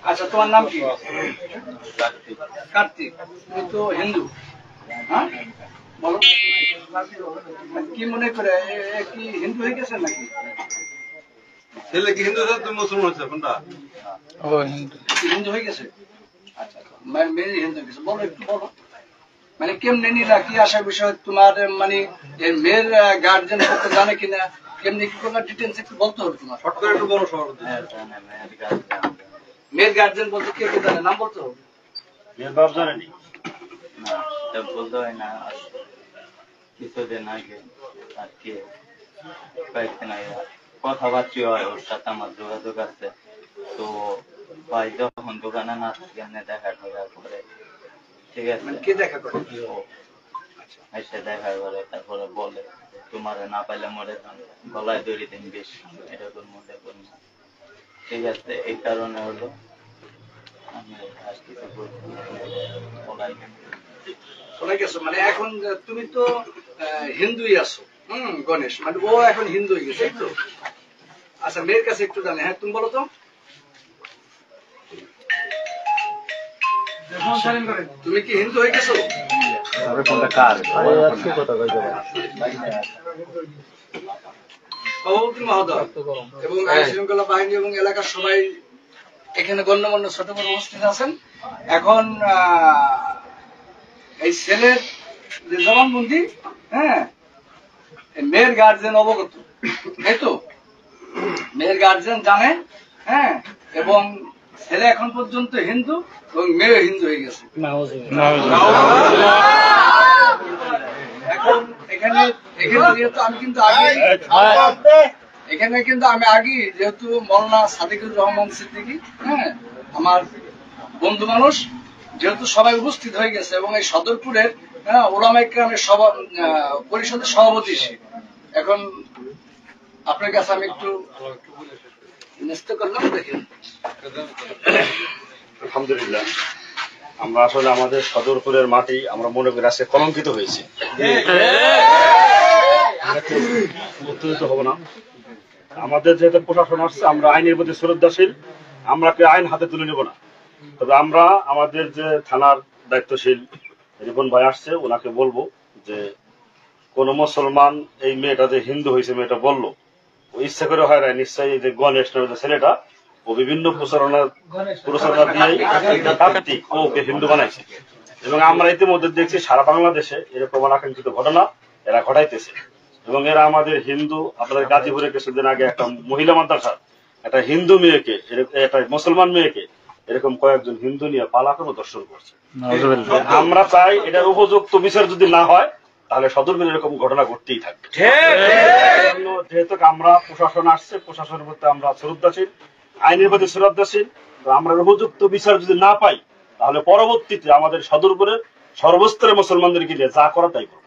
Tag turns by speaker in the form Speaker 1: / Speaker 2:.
Speaker 1: আচ্ছা, তোমার নাম কি? কার্তিক। তুমি তো হিন্দু, হ্যাঁ? বলো, কি মনে করে কি হিন্দু হয়ে গেছে নাকি?
Speaker 2: ছেলে কি হিন্দু হয়েছে, তুমি মুসলমান হয়েছে? কোনটা?
Speaker 1: ও হিন্দু, হিন্দু হয়ে গেছে। আচ্ছা, মেয়ে হিন্দু হয়ে গেছে। বলো, একটু বলো, মানে কেমনে নিলা, কি আসার বিষয় তোমার, মানে মেয়ের গার্জেন করতে জানে কিনা, কেমনি কি করলা, ডিটেলস একটু বলতে হবে তোমার।
Speaker 2: শর্ট করে একটু বলো সভাপতি।
Speaker 1: মেয়ের গার্জেন বলতে কে কে জানে, নাম বলতে হবে।
Speaker 2: মেয়ের বাপ জানেনি?
Speaker 3: না, বলতে হয় না। কিছুদিন আগে আর কি কয়েকদিন আগে কথাবার্তা হয়, ওর সাথে আমার যোগাযোগ আছে। তো ভাই যখন দোকানে না সেখানে দেখা করে, ঠিক আছে,
Speaker 1: কে দেখা করে?
Speaker 3: এসে দেখা করে, তারপরে বলে তোমার না পাইলে মরে যান, গলায় দড়ি দিন বেশি, এরকম মনে করি। ঠিক আছে, এই কারণে হলো আমি আর কিছু বলছি
Speaker 1: শোনা গেছো, মানে এখন তুমি তো হিন্দুই আছো, গণেশ, মানে ও এখন হিন্দু হয়ে গেছে, তো আচ্ছা, মেয়ের কাছে একটু জানে। হ্যাঁ, তুমি বলো তো, তুমি কি হিন্দু হয়ে গেছো? সভাপতি মহোদয় এবং আইন শৃঙ্খলা বাহিনী এবং এলাকার সবাই এখানে গণ্যমান্য ছোট বড় উপস্থিত আছেন। এখন এই ছেলের যে জবানবন্দি, হ্যাঁ, মেয়ের গার্জেন অবগত, তাই তো? মেয়ের গার্জেন জানে, হ্যাঁ, এবং ছেলে এখন পর্যন্ত হিন্দু এবং মেয়ে হিন্দু হয়ে গেছে। এখন এখানে যেহেতু আমি কিন্তু আমি আগে যেহেতু মৌলানা সাদিকুর রহমান সিদ্দিকী, হ্যাঁ, আমার বন্ধু মানুষ, যেহেতু সবাই উপস্থিত হয়ে গেছে এবং এই সদরপুরের ওলামা ইকরামের পরিষদের সভাপতি, এখন আপনার কাছে আমি একটু ন্যস্ত করলাম। দেখেন,
Speaker 2: আলহামদুলিল্লাহ, আমরা আসলে আমাদের সদরপুরের মাটি আমরা মনে করি আজকে কলঙ্কিত হয়েছে। উত্তেজিত হব না। আমাদের যেহেতু প্রশাসন আসছে, আমরা আইনের প্রতি শ্রদ্ধাশীল, আমরা আইন হাতে তুলে নেব না। তবে আমরা আমাদের যে থানার দায়িত্বশীল রিপন ভাই আসছে, ওনাকে বলবো যে কোন মুসলমান এই মেয়েটা যে হিন্দু হয়েছে, মেয়েটা বললো ও ইচ্ছা করে হয় না, নিশ্চয়ই যে গণেশ নামে যে ছেলেটা, ও বিভিন্ন প্রচারণা দিয়ে কার্তিক ওকে হিন্দু বানাইছে। এবং আমরা ইতিমধ্যে দেখছি সারা বাংলাদেশে এরকম আকাঙ্ক্ষিত ঘটনা এরা ঘটাইতেছে। এবং এরা আমাদের হিন্দু, আপনাদের গাজীপুরে কিছুদিন আগে একটা মহিলা মাদ্রাসা একটা হিন্দু মেয়েকে, একটা মুসলমান মেয়েকে এরকম কয়েকজন হিন্দু নিয়ে পালাকে দর্শন করছে। আমরা চাই এটার উপযুক্ত বিচার যদি না হয় তাহলে সদরপুরে এরকম ঘটনা ঘটতেই থাকবে। যেহেতু আমরা প্রশাসন আসছে, প্রশাসনের প্রতি আমরা শ্রদ্ধাশীল, আইনের প্রতি শ্রদ্ধাশীল, আমরা উপযুক্ত বিচার যদি না পাই তাহলে পরবর্তীতে আমাদের সদরপুরের সর্বস্তরের মুসলমানদেরকে নিয়ে যা করা তাই করব।